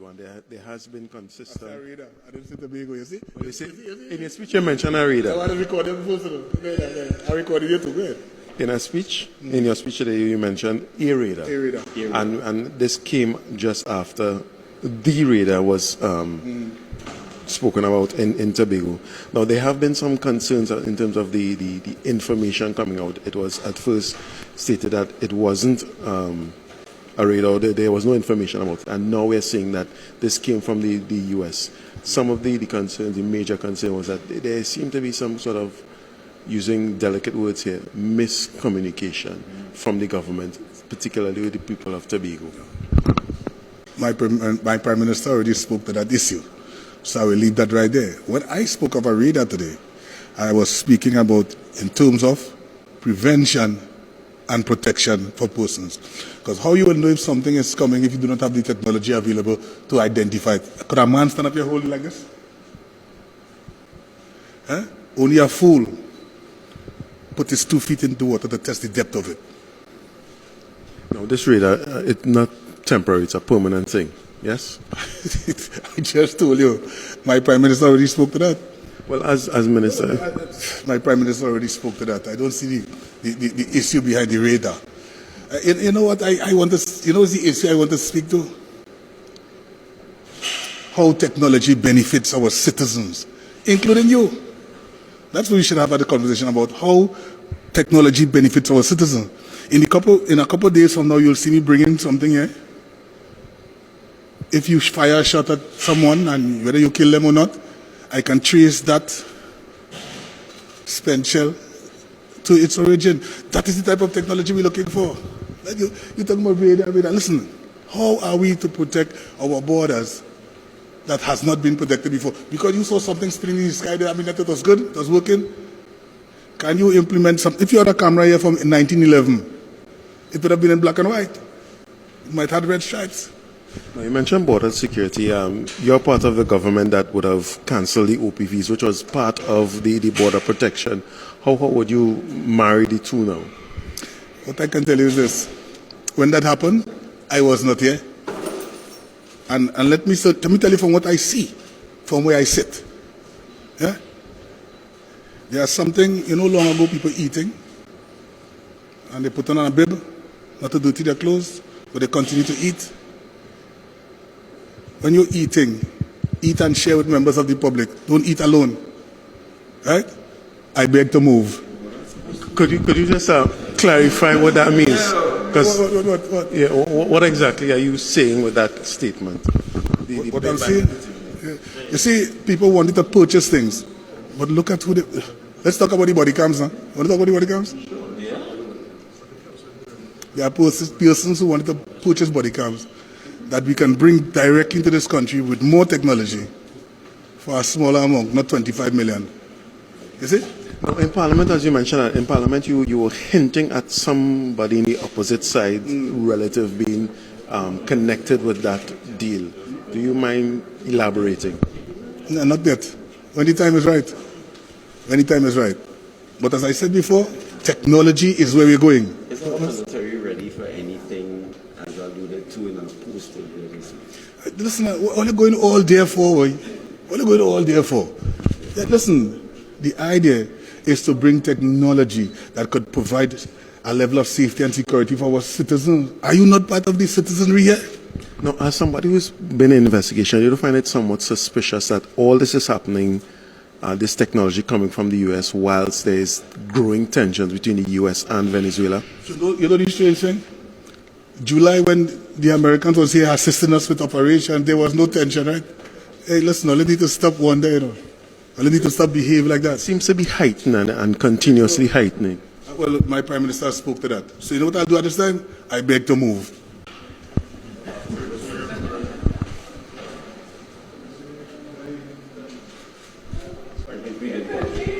one. There has been consistent. That's a radar. I didn't say Tobago, you see? Well, you see, in your speech you mentioned a radar. I want to record them first. I recorded you too, go ahead. In your speech today, you mentioned a radar. A radar. And this came just after the radar was spoken about in Tobago. Now, there have been some concerns in terms of the information coming out. It was at first stated that it wasn't a radar, there was no information about it. And now we're seeing that this came from the US. Some of the concerns, the major concern was that there seemed to be some sort of, using delicate words here, miscommunication from the government, particularly with the people of Tobago. My Prime Minister already spoke to that issue, so I will leave that right there. When I spoke of a radar today, I was speaking about in terms of prevention and protection for persons. Because how you will know if something is coming if you do not have the technology available to identify it? Could a man stand up here holding like this? Huh? Only a fool put his 2 feet into water to test the depth of it. Now, this radar, it's not temporary, it's a permanent thing, yes? I just told you, my Prime Minister already spoke to that. Well, as Minister... My Prime Minister already spoke to that. I don't see the issue behind the radar. You know what I want to... You know the issue I want to speak to? How technology benefits our citizens, including you. That's what we should have had a conversation about, how technology benefits our citizens. In a couple of days from now, you'll see me bringing something here. If you fire a shot at someone, and whether you kill them or not, I can trace that spent shell to its origin. That is the type of technology we're looking for. Like you're talking about radar. Listen, how are we to protect our borders that has not been protected before? Because you saw something spinning in the sky there, that it was good, it was working. Can you implement some? If you had a camera here from 1911, it would have been in black and white. It might have red stripes. Now, you mentioned border security. You're part of the government that would have cancelled the OPVs, which was part of the border protection. How would you marry the two now? What I can tell you is this. When that happened, I was not here. And let me tell you from what I see, from where I sit. Yeah? There's something, long ago people eating, and they put on a bib, not to dirty their clothes, but they continue to eat. When you're eating, eat and share with members of the public. Don't eat alone. Right? I beg to move. Could you just clarify what that means? What? Yeah, what exactly are you saying with that statement? What I'm saying? You see, people wanted to purchase things, but look at who they... Let's talk about the body cams now. Want to talk about the body cams? Yeah. There are persons who wanted to purchase body cams that we can bring directly into this country with more technology for a smaller amount, not 25 million. You see? Now, in Parliament, as you mentioned, in Parliament you were hinting at somebody in the opposite side relative being connected with that deal. Do you mind elaborating? No, not yet. When the time is right. When the time is right. But as I said before, technology is where we're going. Is our military ready for anything as alluded to in our posting? Listen, what are you going all there for? What are you going all there for? Listen, the idea is to bring technology that could provide a level of safety and security for our citizens. Are you not part of the citizenry here? No, as somebody who's been in investigation, you don't find it somewhat suspicious that all this is happening, this technology coming from the US, whilst there is growing tensions between the US and Venezuela? You know the strange thing? July, when the Americans was here assisting us with operations, there was no tension, right? Hey, listen, all need to stop one day, All need to stop behaving like that. It seems to be heightening and continuously heightening. Well, my Prime Minister spoke to that. So you know what I'll do at this time? I beg to move. I think we did.